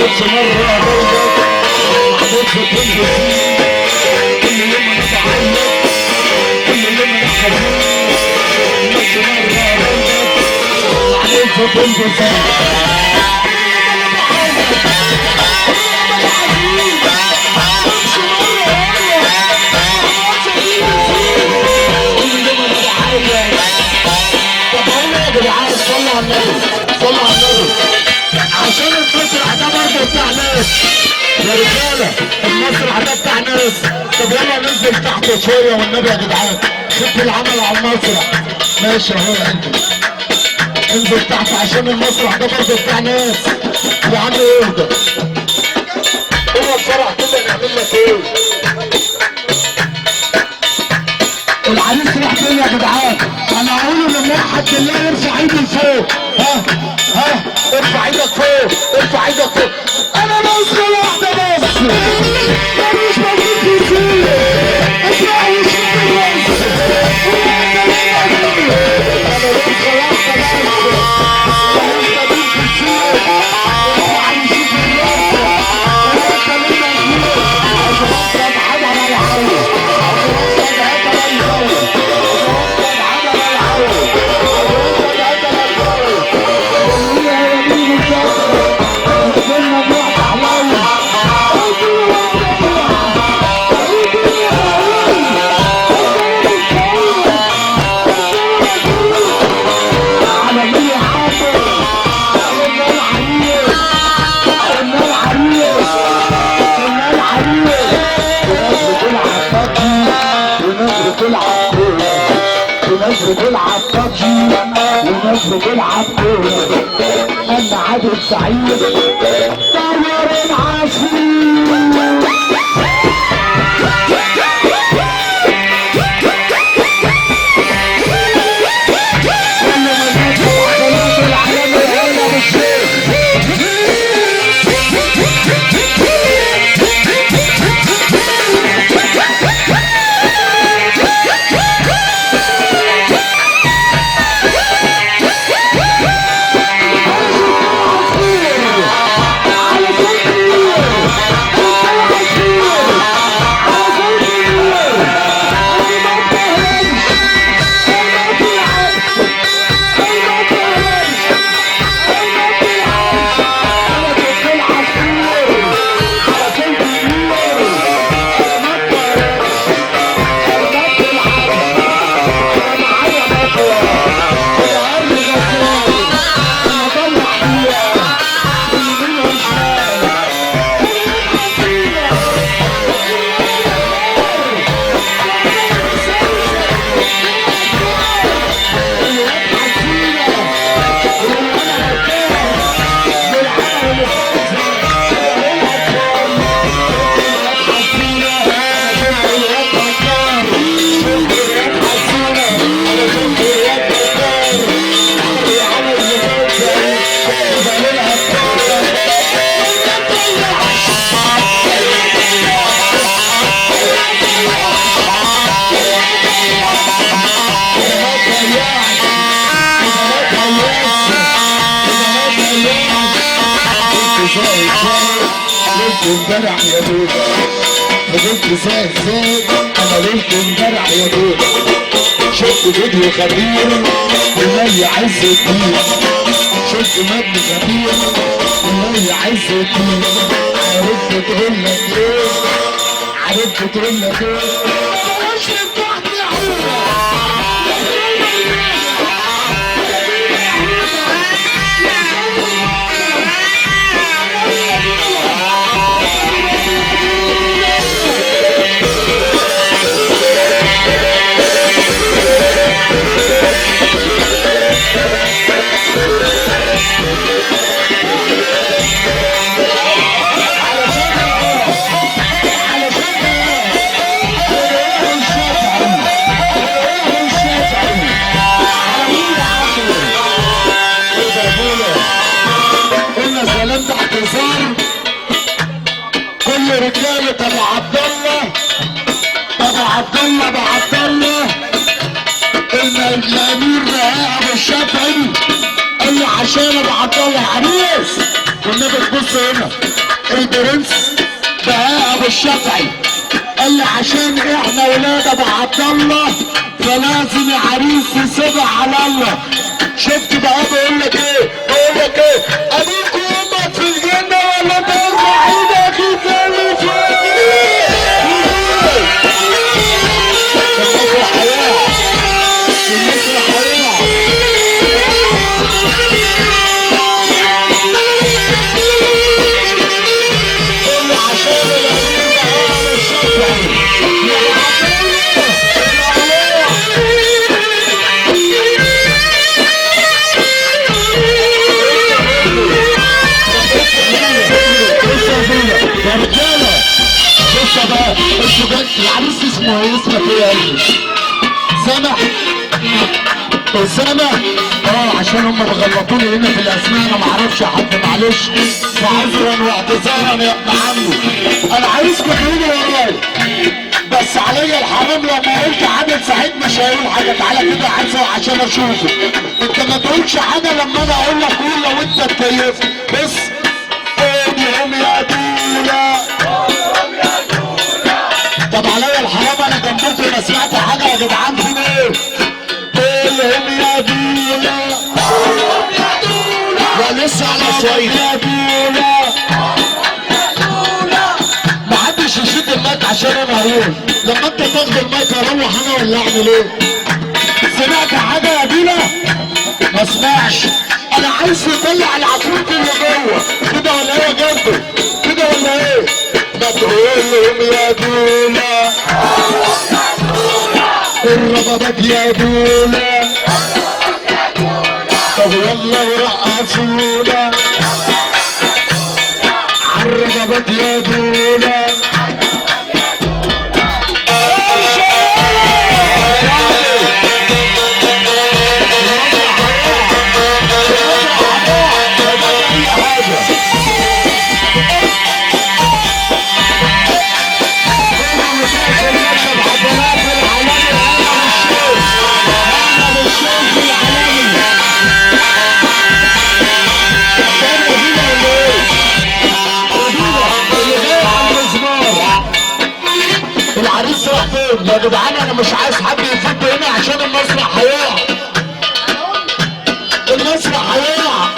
بس مرة أقولك معلش تنجزين كل يوم أنا بعيط كل يوم أنا حزين بس مرة أقولك معلش تنجزين صلوا على النبي صلوا على النبي عشان المسرح ده برضه بتاع ناس يا رجاله المسرح ده بتاع ناس طب يلا ننزل تحت شويه والنبي يا جدعان شوف العمل على المسرح ماشي اهو انزل تحت عشان المسرح ده برضه بتاع ناس يا عم اهدى هو بسرعه كده نعمل لك ايه العريس راح فين يا جدعان؟ انا هقوله لما حد الله يرفع ايده لفوق ها ارفع ايدك فوق ارفع ايدك فوق انا نسخه واحده بس مش موجود في السوق ارفع وشك بس انا نسخه واحده بس انت مين في السوق ارفع وشك بس انت مين مجنون عشان انت محمد على الحوض بتلعب ببجي وناس بتلعب كورة انا عادل سعيد طور العصير امبارح يا دود فضلت زي انا ليلت امبارح يا دود شفت فيديو خبير والله عز الدين شفت مبني خبير والله عز الدين عرفت تقول لك ايه عرفت تقول لك ايه رجاله ابو عبد الله ابو عبد الله الامير ابو الشافعي قال لي عشان ابو عبد الله عريس والنبي تبص هنا البرنس بهاء ابو الشافعي قال لي عشان احنا ولاد ابو عبد الله فلازم العريس يسيبها على الله. شفت بقى بقول لك ايه؟ بقول لك ايه؟ ابوك وامك في الجنه ولا ترفع ايدك تاني فوق؟ المسرح هيقع، المسرح هيقع. قول عشان العريس بهاء الشافعي يا رجاله. بص بقى انتوا العريس اسمه ايه؟ اسمك ايه يا قلبي؟ سامح؟ اسامه؟ عشان هم بيغلطوني هنا في الاسماء انا ما اعرفش حد معلش فعذرا واعتذارا يا ابن عمي. انا عايزكم تقولوا ورايا بس عليا الحرام لو ما قلت عادل سعيد مش هيقول حاجه. تعالى كده عايزه عشان اشوفك. انت ما تقولش حاجه لما انا اقول لك قول لو انت اتكيفت. بس قومهم يا دولا. طب عليا الحرام انا جنبكم ما سمعت حاجه يا جدعان في ايه؟ قولهم يا دولا. قولهم يا دولا. يا لسه على صعيد يا دولا. محدش يشد المايك عشان انا هقول. لما انت تاخد المايك اروح انا ولا اعمل ايه؟ سمعت حاجه يا دولا؟ ما اسمعش. انا عايز يطلع العفريت اللي جوه كده ولا ايه يا جنبي؟ كده ولا ايه؟ ما تقولهم يا دولا. الربابات يا دولا. طب يلا ورقصونا عالربابات يا دولا. العريس راح فين؟ يا جدعان انا مش عايز حد يفض هنا عشان المسرح هيقع. المسرح هيقع.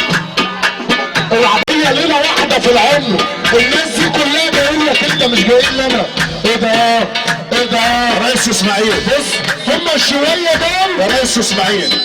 العربية ليلة واحدة في العمر. الناس دي كلها جايين لك انت مش جايين لنا. ايه ده؟ ايه ده؟ يا ريس اسماعيل بص هم الشوية دول يا ريس اسماعيل.